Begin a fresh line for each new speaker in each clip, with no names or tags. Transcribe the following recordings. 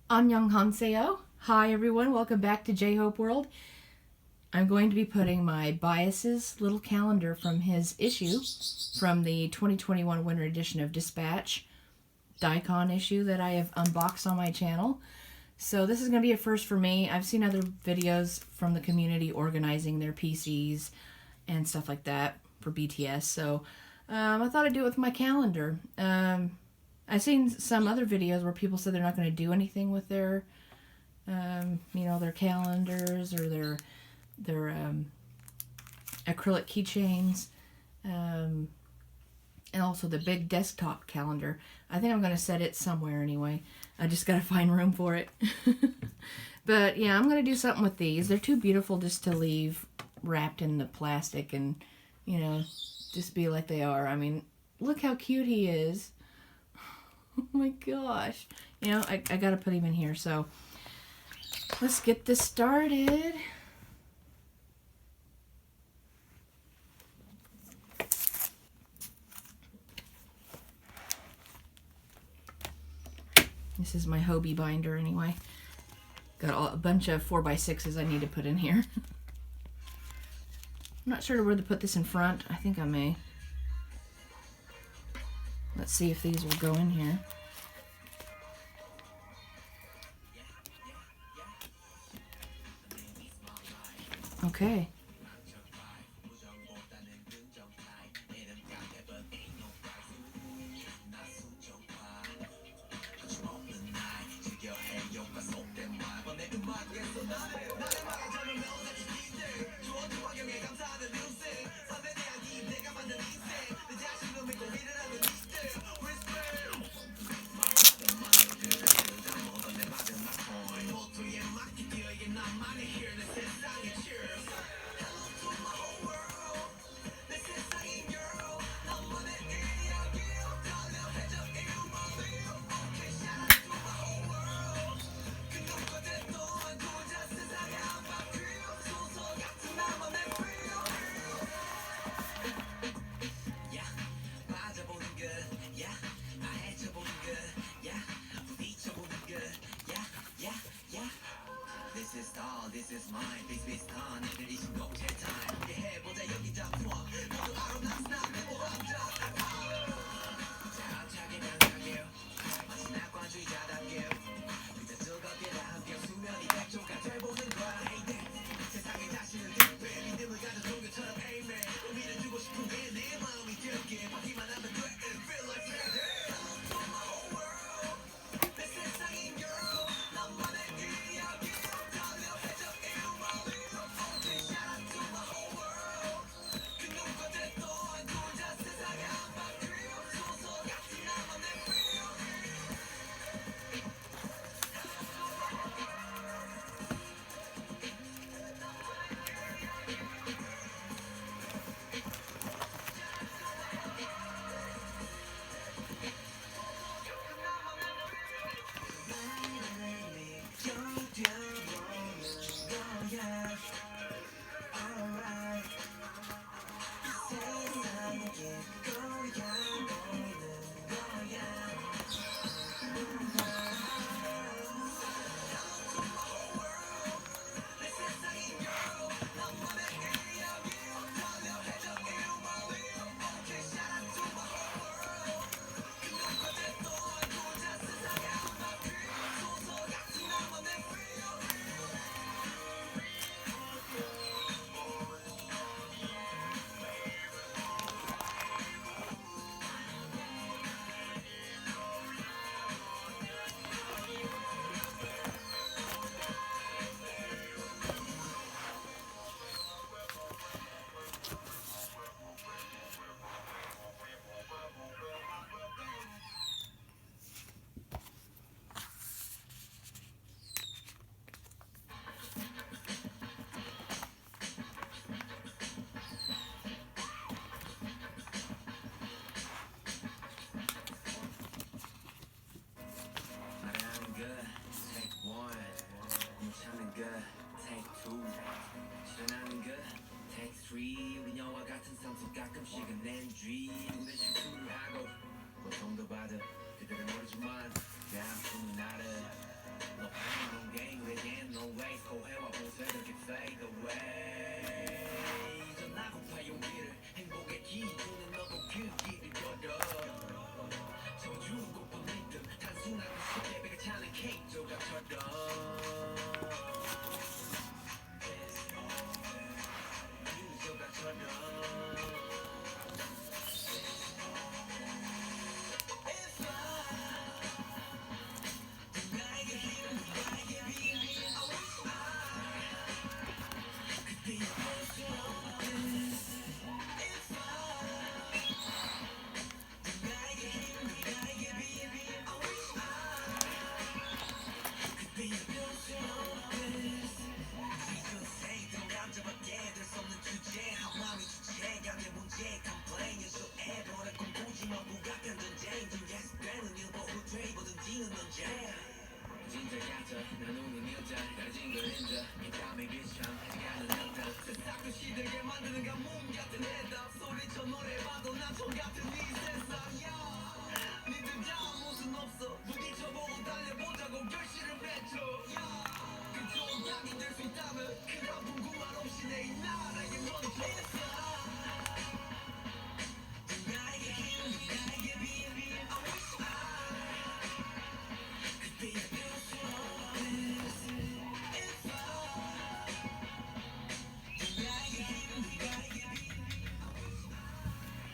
Annyeonghaseyo. Hi everyone, welcome back to JHope World. I'm going to be putting my biases little calendar from his issue from the 2021 winter edition of Dispatch Dicon issue that I have unboxed on my channel. So this is going to be a first for me. I've seen other videos from the community organizing their PCs and stuff like that for BTS. So I thought I'd do it with my calendar. I've seen some other videos where people said they're not going to do anything with their, their calendars or their acrylic keychains, and also the big desktop calendar. I think I'm going to set it somewhere anyway. I just got to find room for it. But yeah, I'm going to do something with these. They're too beautiful just to leave wrapped in the plastic and, just be like they are. I mean, look how cute he is. Oh my gosh. I got to put him in here. So let's get this started. This is my Hobie binder anyway. Got a bunch of 4x6s I need to put in here. I'm not sure where to put this in front. I think I may. Let's see if these will go in here. Okay.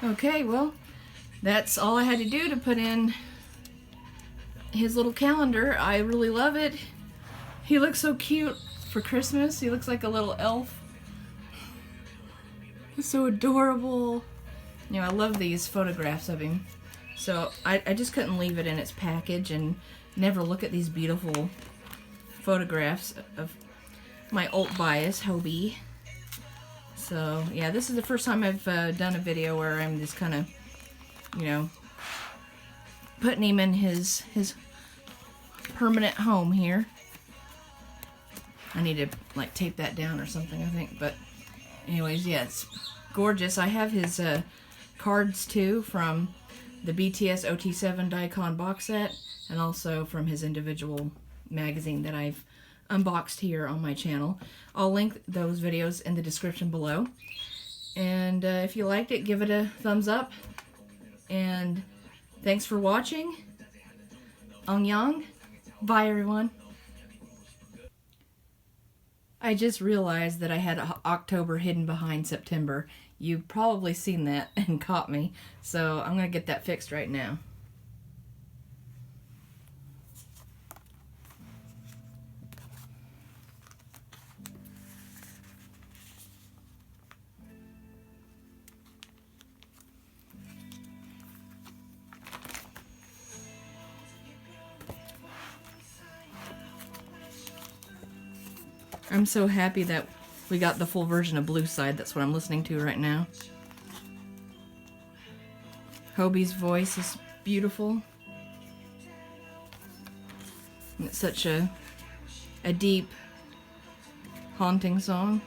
Okay, well, that's all I had to do to put in his little calendar. I really love it. He looks so cute for Christmas. He looks like a little elf. He's so adorable. You know, I love these photographs of him. So I just couldn't leave it in its package and never look at these beautiful photographs of my alt bias, Hobie. So yeah, this is the first time I've done a video where I'm just kind of, you know, putting him in his permanent home here. I need to like tape that down or something, I think. But anyways, yeah, it's gorgeous. I have his cards too from the BTS OT7 D'icon Boxset, and also from his individual magazine that I've unboxed here on my channel. I'll link those videos in the description below. And if you liked it, give it a thumbs up. And thanks for watching. Annyeong. Bye, everyone. I just realized that I had October hidden behind September. You've probably seen that and caught me. So I'm going to get that fixed right now. I'm so happy that we got the full version of Blue Side. That's what I'm listening to right now. Hobie's voice is beautiful. And it's such a deep, haunting song.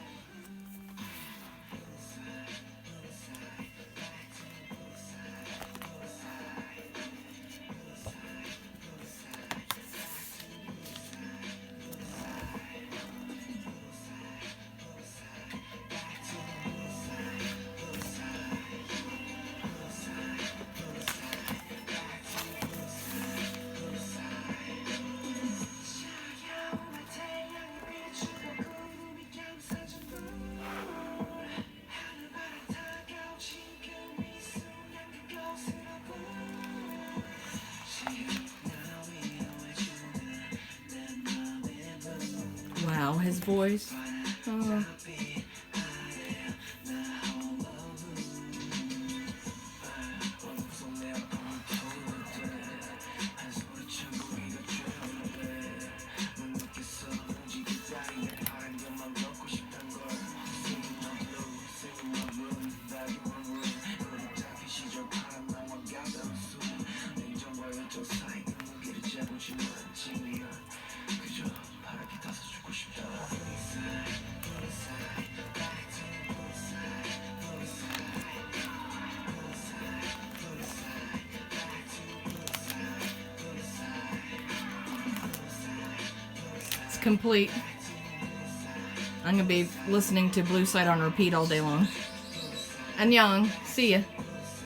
Wow, his voice. Oh. Complete. I'm going to be listening to Blue Side on repeat all day long. Annyeong. See ya.